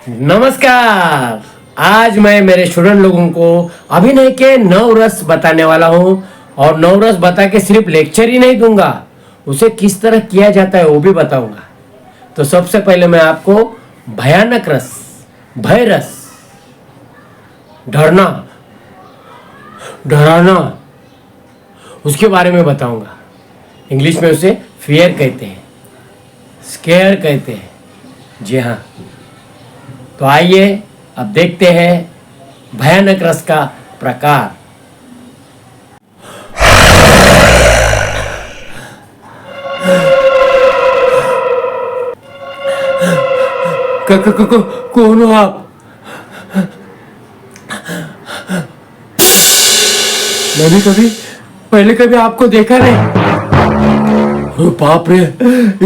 नमस्कार। आज मैं मेरे स्टूडेंट लोगों को अभिनय के 9 रस बताने वाला हूँ और 9 रस बता के सिर्फ लेक्चर ही नहीं दूंगा, उसे किस तरह किया जाता है वो भी बताऊंगा। तो सबसे पहले मैं आपको भयानक रस, भय रस, डरना, डराना, उसके बारे में बताऊंगा। इंग्लिश में उसे फियर कहते हैं, स्केयर कहते हैं। जी हाँ, तो आइए अब देखते हैं भयानक रस का प्रकार। कौन हो आप? मैंने पहले कभी आपको देखा नहीं। ओ बाप रे,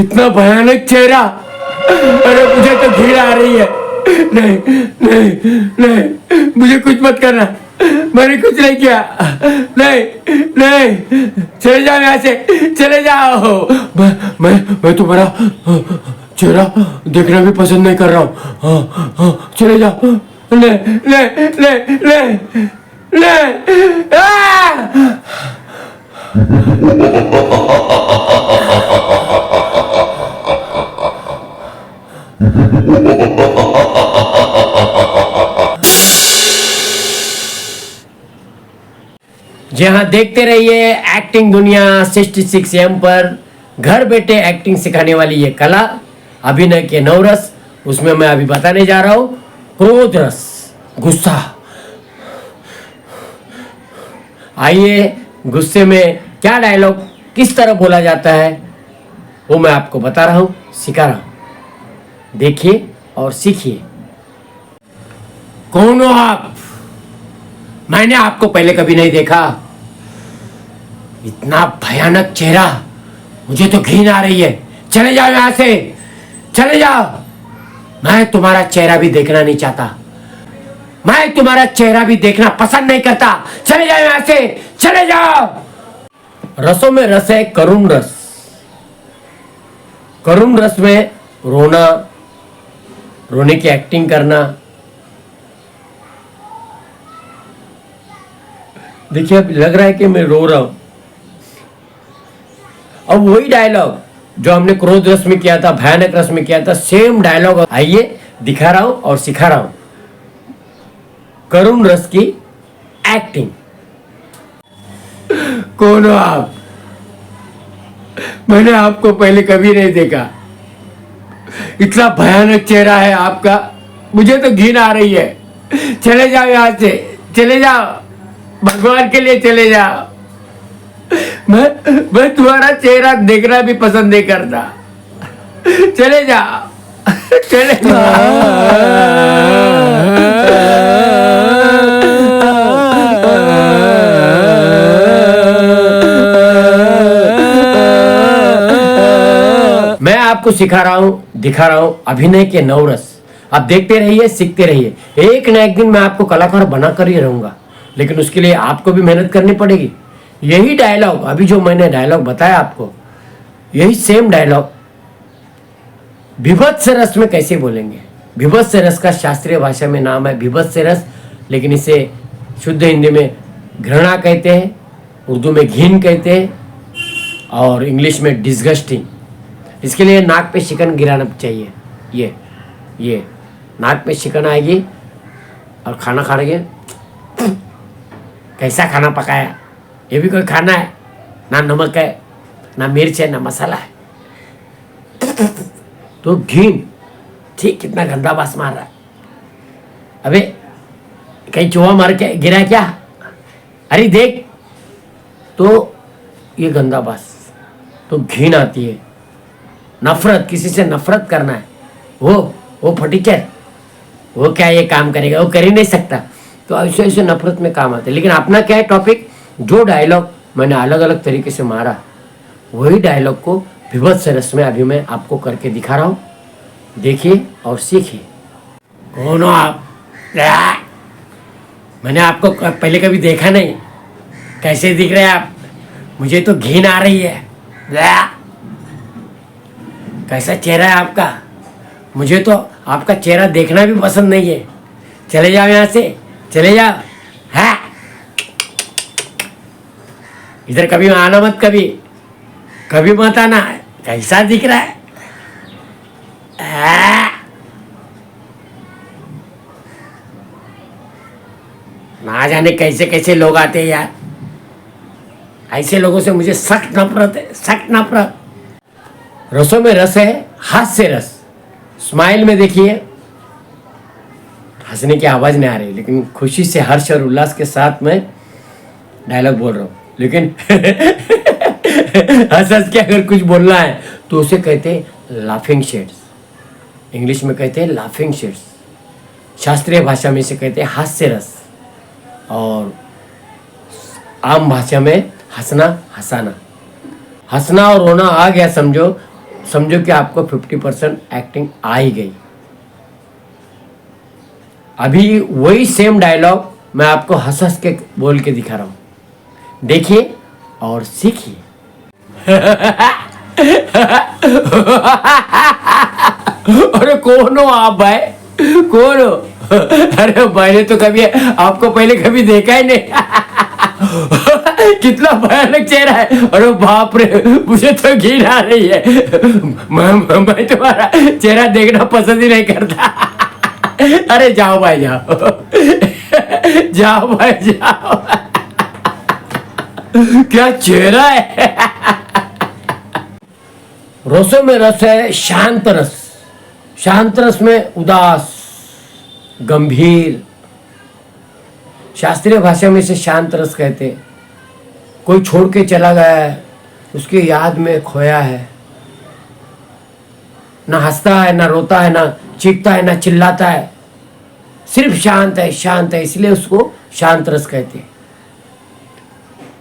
इतना भयानक चेहरा! अरे मुझे तो घृणा आ रही है। नहीं नहीं नहीं, मुझे कुछ मत करना, मैंने कुछ नहीं किया। नहीं नहीं, चले जाओ यहाँ से, चले जाओ। मैं तुम्हारा चेहरा देखना भी पसंद नहीं कर रहा हूँ। हाँ, चले जाओ। ले ले ले ले ले जी हाँ, देखते रहिए एक्टिंग दुनिया 66 पर। घर बैठे एक्टिंग सिखाने वाली ये कला, अभिनय के 9 रस। उसमें मैं अभी बताने जा रहा हूँ क्रोध रस, गुस्सा। आइए, गुस्से में क्या डायलॉग किस तरह बोला जाता है वो मैं आपको बता रहा हूँ, सिखा रहा हूँ। देखिए और सीखिए। कौन हो आप? मैंने आपको पहले कभी नहीं देखा। इतना भयानक चेहरा, मुझे तो घृणा आ रही है। चले जाओ यहां से, चले जाओ। मैं तुम्हारा चेहरा भी देखना नहीं चाहता, मैं तुम्हारा चेहरा भी देखना पसंद नहीं करता। चले जाओ यहां से, चले जाओ। रसों में रस है करुण रस। करुण रस में रोना, रोने की एक्टिंग करना। देखिए, अब लग रहा है कि मैं रो रहा हूं। अब वही डायलॉग जो हमने क्रोध रस में किया था, भयानक रस में किया था, सेम डायलॉग आइए दिखा रहा हूं और सिखा रहा हूं। करुण रस की एक्टिंग। कौन हो आप? मैंने आपको पहले कभी नहीं देखा। इतना भयानक चेहरा है आपका, मुझे तो घृणा आ रही है। चले जाओ यहां से, चले जाओ। भगवान के लिए चले जाओ। मैं तुम्हारा चेहरा देखना भी पसंद नहीं करता। चले जाओ, चले मैं आपको सिखा रहा हूं, दिखा रहा हूं अभिनय के 9 रस। आप देखते रहिए, सीखते रहिए। एक न एक दिन मैं आपको कलाकार बनाकर ही रहूंगा, लेकिन उसके लिए आपको भी मेहनत करनी पड़ेगी। यही डायलॉग, अभी जो मैंने डायलॉग बताया आपको, यही सेम डायलॉग विभत्स रस में कैसे बोलेंगे। विभत्स रस का शास्त्रीय भाषा में नाम है विभत्स रस, लेकिन इसे शुद्ध हिंदी में घृणा कहते हैं, उर्दू में घिन कहते हैं और इंग्लिश में डिस्गस्टिंग। इसके लिए नाक पे शिकन गिराना चाहिए। ये नाक पे शिकन आएगी और खाना खा रही है, कैसा खाना पकाया, ये भी कोई खाना है? ना नमक है, ना मिर्च है, ना मसाला है। तो घिन, ठीक, कितना गंदा बास मार रहा है। अबे कहीं चूहा मार के गिरा क्या? अरे देख, तो ये गंदा बास, तो घिन आती है। नफरत, किसी से नफरत करना है, वो फटीचर, वो क्या ये काम करेगा? वो कर ही नहीं सकता। तो ऐसे ऐसे नफरत में काम आते हैं। लेकिन अपना क्या है टॉपिक, जो डायलॉग मैंने अलग अलग तरीके से मारा, वही डायलॉग को विभत्स रस में अभी मैं आपको करके दिखा रहा हूँ। देखिए और सीखिए। कौन हो आप? मैंने आपको पहले कभी देखा नहीं। कैसे दिख रहे हैं आप? मुझे तो घिन आ रही है। कैसा चेहरा है आपका? मुझे तो आपका चेहरा देखना भी पसंद नहीं है। चले जाओ यहाँ से, चले जाओ। है इधर कभी आना मत, कभी मत आना। कैसा दिख रहा है? ना जाने कैसे कैसे लोग आते हैं यार। ऐसे लोगों से मुझे सख्त नफरत है, सख्त नफरत। रसों में रस है, हास्य रस। स्माइल में देखिए, हंसने की आवाज नहीं आ रही, लेकिन खुशी से, हर्ष और उल्लास के साथ मैं डायलॉग बोल रहा हूँ। लेकिन हंस हंस के अगर कुछ बोलना है तो उसे कहते हैं लाफिंग शेड्स। इंग्लिश में कहते हैं लाफिंग शेड्स, शास्त्रीय भाषा में इसे कहते हैं हास्य रस, और आम भाषा में हंसना, हंसाना। हंसना और रोना आ गया समझो कि आपको 50% एक्टिंग आ ही गई। अभी वही सेम डायलॉग मैं आपको हंस हंस के बोल के दिखा रहा हूं, देखिए और सीखिए। अरे कौन हो आप भाई, कौन हो? अरे मैंने तो कभी आपको पहले कभी देखा ही नहीं। कितना भयानक चेहरा है। अरे बाप रे, मुझे तो घिन आ रही है। मैं तुम्हारा चेहरा देखना पसंद ही नहीं करता। अरे जाओ भाई जाओ, जाओ भाई जाओ। क्या चेहरा है। रसों में रस है, शांत रस। शांत रस में उदास, गंभीर। शास्त्रीय भाषा में इसे शांत रस कहते हैं। कोई छोड़ के चला गया है, उसकी याद में खोया है, ना हंसता है, ना रोता है, ना चीखता है, ना चिल्लाता है, सिर्फ शांत है, शांत है, इसलिए उसको शांत रस कहते हैं।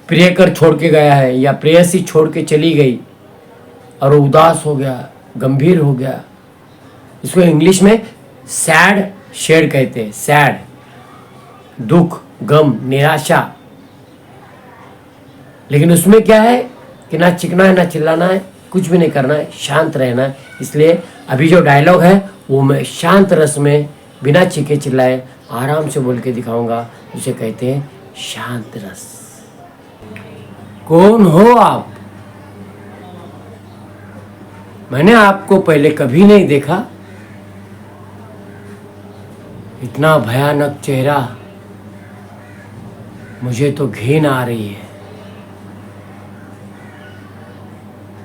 प्रियकर छोड़ के गया है या प्रेयसी छोड़ के चली गई और उदास हो गया, गंभीर हो गया, इसको इंग्लिश में सैड शेड कहते हैं। सैड, दुख, गम, निराशा। लेकिन उसमें क्या है कि ना चिकना है, ना चिल्लाना है, कुछ भी नहीं करना है, शांत रहना है। इसलिए अभी जो डायलॉग है वो मैं शांत रस में बिना चीखे चिल्लाए आराम से बोल के दिखाऊंगा, जिसे कहते हैं शांत रस। कौन हो आप? मैंने आपको पहले कभी नहीं देखा। इतना भयानक चेहरा, मुझे तो घिन आ रही है।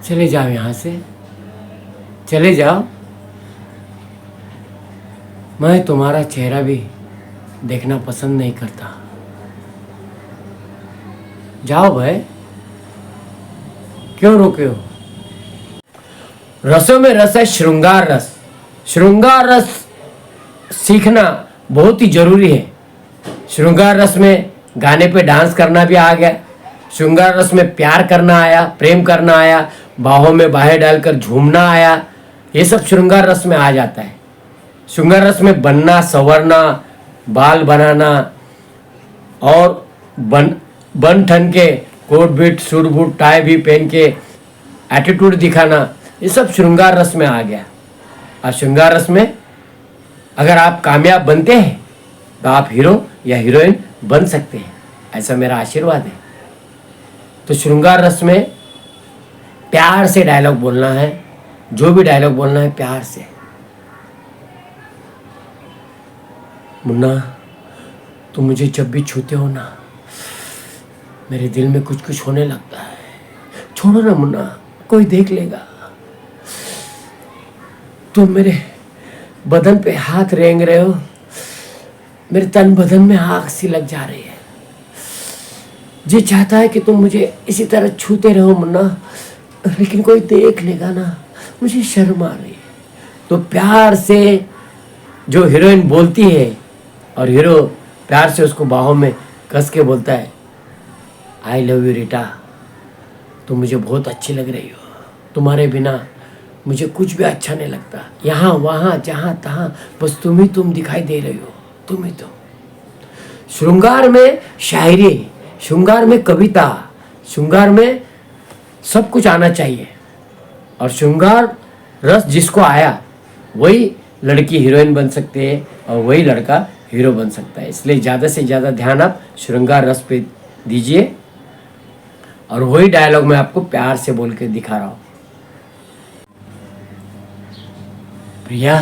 चले जाओ यहाँ से, चले जाओ। मैं तुम्हारा चेहरा भी देखना पसंद नहीं करता। जाओ भाई, क्यों रोके हो? रसों में रस है, श्रृंगार रस। श्रृंगार रस सीखना बहुत ही जरूरी है। श्रृंगार रस में गाने पे डांस करना भी आ गया। श्रृंगार रस में प्यार करना आया, प्रेम करना आया, बाहों में बाहें डालकर झूमना आया। ये सब श्रृंगार रस में आ जाता है। श्रृंगार रस में बनना, संवरना, बाल बनाना और बन ठन के कोट बीट सूट बूट टाई भी पहन के एटीट्यूड दिखाना, ये सब श्रृंगार रस में आ गया। और श्रृंगार रस में अगर आप कामयाब बनते हैं तो आप हीरो या हीरोइन बन सकते हैं, ऐसा मेरा आशीर्वाद है। तो श्रृंगार रस में प्यार से डायलॉग बोलना है, जो भी डायलॉग बोलना है प्यार से। मुन्ना, तुम मुझे जब भी छूते हो ना, मेरे दिल में कुछ कुछ होने लगता है। छोड़ो ना मुन्ना, कोई देख लेगा। तुम मेरे बदन पे हाथ रेंग रहे हो, मेरे तन बदन में आग सी लग जा रही है। जी चाहता है कि तुम मुझे इसी तरह छूते रहो मुन्ना, लेकिन कोई देख लेगा ना, मुझे शर्म आ रही है। तो प्यार से जो हीरोइन बोलती है और हीरो प्यार से उसको बाहों में कस के बोलता है, आई लव यू रीटा, तुम मुझे बहुत अच्छी लग रही हो, तुम्हारे बिना मुझे कुछ भी अच्छा नहीं लगता। यहाँ वहाँ जहाँ तहाँ बस तुम ही तुम दिखाई दे रही हो, तुम ही तुम। श्रृंगार में शायरी, श्रृंगार में कविता, श्रृंगार में सब कुछ आना चाहिए। और श्रृंगार रस जिसको आया वही लड़की हीरोइन बन सकती है और वही लड़का हीरो बन सकता है। इसलिए ज़्यादा से ज़्यादा ध्यान आप श्रृंगार रस पे दीजिए और वही डायलॉग मैं आपको प्यार से बोल के दिखा रहा हूँ। प्रिया,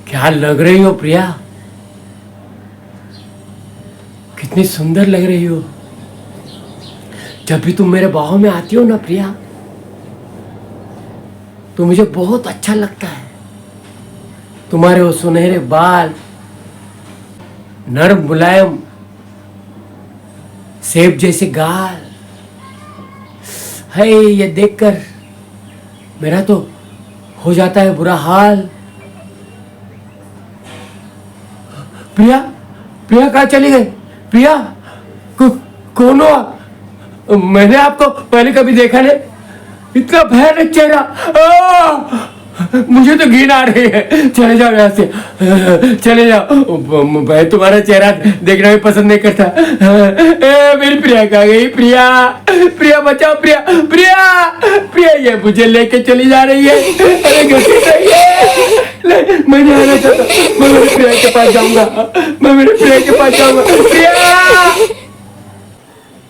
क्या लग रही हो प्रिया, कितनी सुंदर लग रही हो। जब भी तुम मेरे बाहों में आती हो ना प्रिया, तो मुझे बहुत अच्छा लगता है। तुम्हारे वो सुनहरे बाल, नरम मुलायम सेब जैसे गाल, है ये देखकर मेरा तो हो जाता है बुरा हाल। प्रिया, प्रिया कहाँ चली गई? प्रिया, कौन हो आप? मैंने आपको पहले कभी देखा नहीं। इतना भयानक चेहरा, मुझे तो घिन आ रही है। चले जाओ यहाँ से, चले जाओ। मैं तुम्हारा चेहरा देखना भी पसंद नहीं करता। मेरी प्रिया कहाँ गई? प्रिया, प्रिया बचाओ, प्रिया, प्रिया, प्रिया ये मुझे लेके चली जा रही है। अरे घसीट रही है। मैं नहीं आना चाहता। मैं मेरी प्रिया के पास जाऊंगा। मैं मेरी प्रिया के पास जाऊंगा। प्रिया।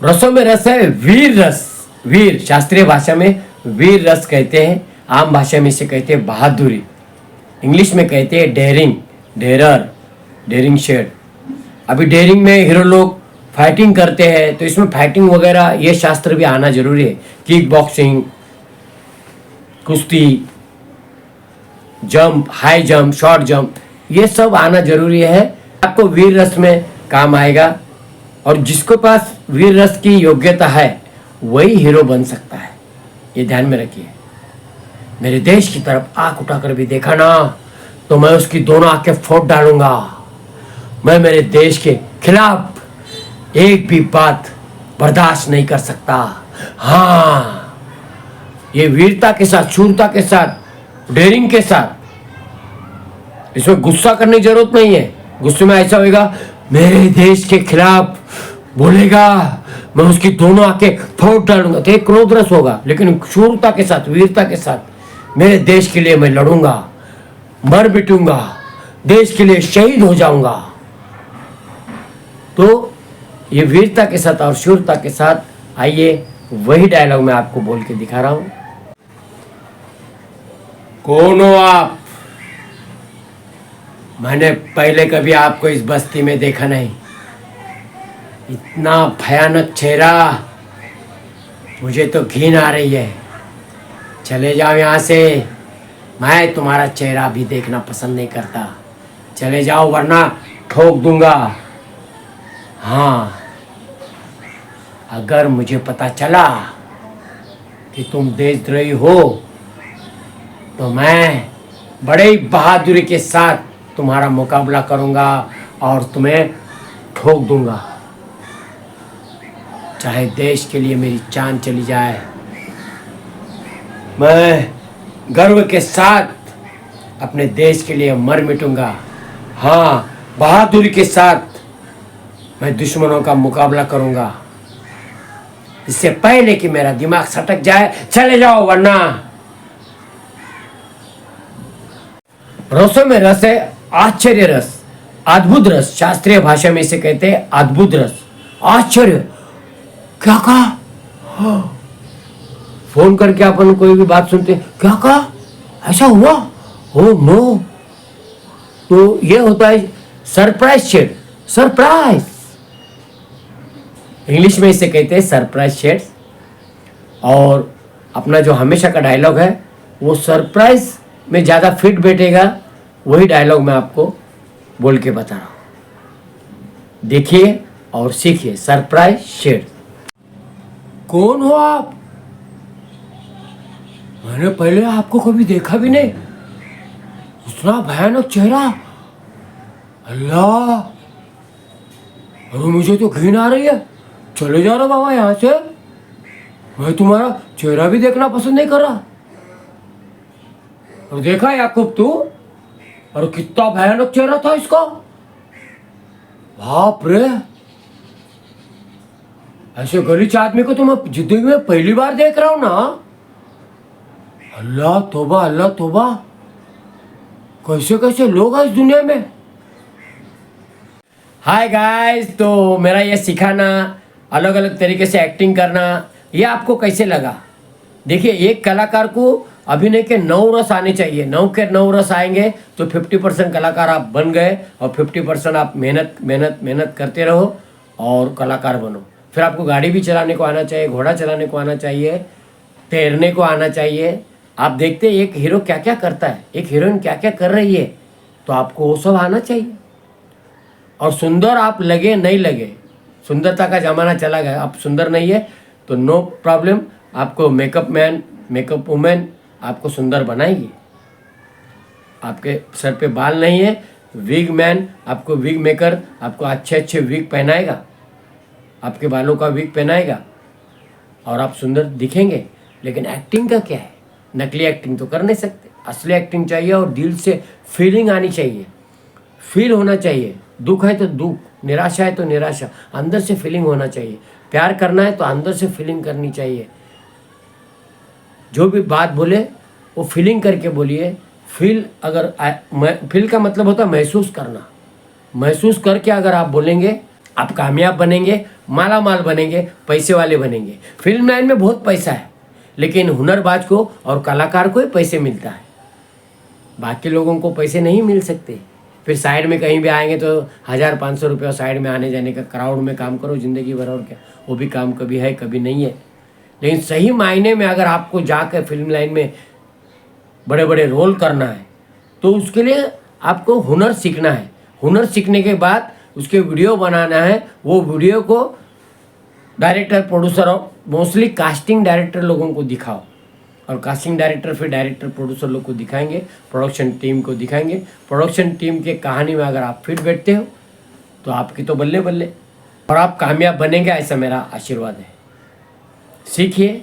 रसों में रस है वीर रस। वीर शास्त्रीय भाषा में वीर रस कहते हैं, आम भाषा में इसे कहते हैं बहादुरी। इंग्लिश में कहते हैं डेयरिंग, डेरर, डेयरिंग शेड। अभी डेयरिंग में हीरो लोग फाइटिंग करते हैं, तो इसमें फाइटिंग वगैरह ये शास्त्र भी आना जरूरी है। किक बॉक्सिंग, कुश्ती, jump, high jump, short jump, ये सब आना जरूरी है। आपको वीर रस में काम आएगा और जिसके पास वीर रस की योग्यता है वही हीरो बन सकता है। ये ध्यान में रखिए। मेरे देश की तरफ आंख उठाकर भी देखा ना तो मैं उसकी दोनों आंखें फोड़ डालूंगा। मैं मेरे देश के खिलाफ एक भी बात बर्दाश्त नहीं कर सकता। हाँ, ये वीरता के साथ, शूरता के साथ, डेयरिंग के साथ, इसमें गुस्सा करने की जरूरत नहीं है। गुस्से में ऐसा होगा, मेरे देश के खिलाफ बोलेगा, मैं उसकी दोनों आंखें फोड़ डालूंगा, तो एक क्रोध रस होगा। लेकिन शूरता के साथ, वीरता के साथ, मेरे देश के लिए मैं लड़ूंगा, मर मिटूंगा, देश के लिए शहीद हो जाऊंगा। तो ये वीरता के साथ और शूरता के साथ, आइए वही डायलॉग मैं आपको बोल के दिखा रहा हूं। कौन हो आप? मैंने पहले कभी आपको इस बस्ती में देखा नहीं। इतना भयानक चेहरा, मुझे तो घिन आ रही है। चले जाओ यहाँ से। मैं तुम्हारा चेहरा भी देखना पसंद नहीं करता। चले जाओ वरना ठोक दूंगा। हाँ, अगर मुझे पता चला कि तुम देशद्रोही हो तो मैं बड़े ही बहादुरी के साथ तुम्हारा मुकाबला करूंगा और तुम्हें ठोक दूंगा, चाहे देश के लिए मेरी जान चली जाए। मैं गर्व के साथ अपने देश के लिए मर मिटूंगा। हाँ, बहादुरी के साथ मैं दुश्मनों का मुकाबला करूंगा। इससे पहले कि मेरा दिमाग सटक जाए, चले जाओ वरना। रसों में रस है आश्चर्य रस, अद्भुत रस। शास्त्रीय भाषा में इसे कहते हैं अद्भुत रस। आश्चर्य, क्या कहा? हाँ। फोन करके अपन कोई भी बात सुनते, क्या कहा, ऐसा हुआ, ओ नो, तो ये होता है सरप्राइज शेड। सरप्राइज, इंग्लिश में इसे कहते हैं सरप्राइज शेड। और अपना जो हमेशा का डायलॉग है वो सरप्राइज में ज़्यादा फिट बैठेगा। वही डायलॉग मैं आपको बोल के बता रहा हूँ। देखिए और सीखिए। सरप्राइज शेड। कौन हो आप? मैंने पहले आपको कभी देखा भी नहीं। इतना भयानक चेहरा, अल्लाह, अरे मुझे तो घिन आ रही है। चले जा रहा बाबा यहाँ से। मैं तुम्हारा चेहरा भी देखना पसंद नहीं कर रहा। और देखा याकूब तू, और कितना भयानक चेहरा था इसका। बाप रे, ऐसे गलीच आदमी को तो मैं जिंदगी में पहली बार देख रहा हूं ना। अल्लाह तौबा, अल्लाह तौबा। कैसे कैसे लोग हैं इस दुनिया में। हाय गाइस, तो मेरा ये सिखाना, अलग अलग तरीके से एक्टिंग करना, ये आपको कैसे लगा? देखिए, एक कलाकार को अभिनय के 9 रस आने चाहिए। 9 के 9 रस आएंगे तो 50% कलाकार आप बन गए, और 50% आप मेहनत मेहनत मेहनत करते रहो और कलाकार बनो। फिर आपको गाड़ी भी चलाने को आना चाहिए, घोड़ा चलाने को आना चाहिए, तैरने को आना चाहिए। आप देखते हैं एक हीरो क्या क्या करता है, एक हीरोइन क्या क्या कर रही है, तो आपको वो सब आना चाहिए। और सुंदर आप लगे नहीं लगे, सुंदरता का ज़माना चला गया, आप सुंदर नहीं है तो नो प्रॉब्लम, आपको मेकअप मैन, मेकअप वुमेन आपको सुंदर बनाएगी। आपके सर पे बाल नहीं है, विग मैन आपको, विग मेकर आपको अच्छे अच्छे विग पहनाएगा, आपके बालों का विग पहनाएगा और आप सुंदर दिखेंगे। लेकिन एक्टिंग का क्या है? नकली एक्टिंग तो कर नहीं सकते, असली एक्टिंग चाहिए और दिल से फीलिंग आनी चाहिए, फील होना चाहिए। दुख है तो दुख, निराशा है तो निराशा, अंदर से फीलिंग होना चाहिए। प्यार करना है तो अंदर से फीलिंग करनी चाहिए। जो भी बात बोले वो फीलिंग करके बोलिए। फील फील का मतलब होता है महसूस करना। महसूस करके अगर आप बोलेंगे, आप कामयाब बनेंगे, माला माल बनेंगे, पैसे वाले बनेंगे। फिल्म लाइन में बहुत पैसा है, लेकिन हुनरबाज को और कलाकार को ही पैसे मिलता है, बाकी लोगों को पैसे नहीं मिल सकते। फिर साइड में कहीं भी आएंगे तो 1000-500 रुपये साइड में आने जाने का, क्राउड में काम करो ज़िंदगी भर, और क्या, वो भी काम कभी है कभी नहीं है। लेकिन सही मायने में अगर आपको जाकर फिल्म लाइन में बड़े बड़े रोल करना है तो उसके लिए आपको हुनर सीखना है। हुनर सीखने के बाद उसके वीडियो बनाना है। वो वीडियो को डायरेक्टर, प्रोड्यूसर और मोस्टली कास्टिंग डायरेक्टर लोगों को दिखाओ, और कास्टिंग डायरेक्टर फिर डायरेक्टर प्रोड्यूसर लोग को दिखाएंगे, प्रोडक्शन टीम को दिखाएंगे। प्रोडक्शन टीम के कहानी में अगर आप फिट बैठते हो तो आपकी तो बल्ले बल्ले, और आप कामयाब बनेंगे, ऐसा मेरा आशीर्वाद है। सीखिए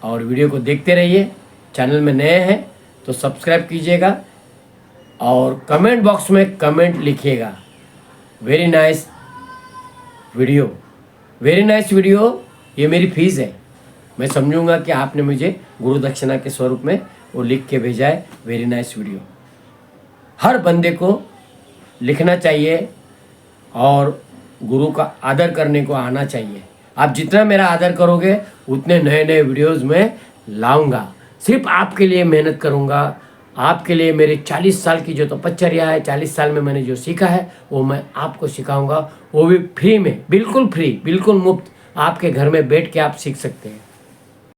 और वीडियो को देखते रहिए। चैनल में नए हैं तो सब्सक्राइब कीजिएगा और कमेंट बॉक्स में कमेंट लिखिएगा, very nice video, very nice video. ये मेरी फीस है, मैं समझूंगा कि आपने मुझे गुरु दक्षिणा के स्वरूप में वो लिख के भेजा है, वेरी नाइस वीडियो। हर बंदे को लिखना चाहिए और गुरु का आदर करने को आना चाहिए। आप जितना मेरा आदर करोगे उतने नए नए वीडियोस में लाऊंगा। सिर्फ आपके लिए मेहनत करूंगा, आपके लिए। मेरे 40 साल की जो तपश्चर्या है, 40 साल में मैंने जो सीखा है वो मैं आपको सिखाऊंगा, वो भी फ्री में, बिल्कुल फ्री, बिल्कुल मुफ्त। आपके घर में बैठ के आप सीख सकते हैं।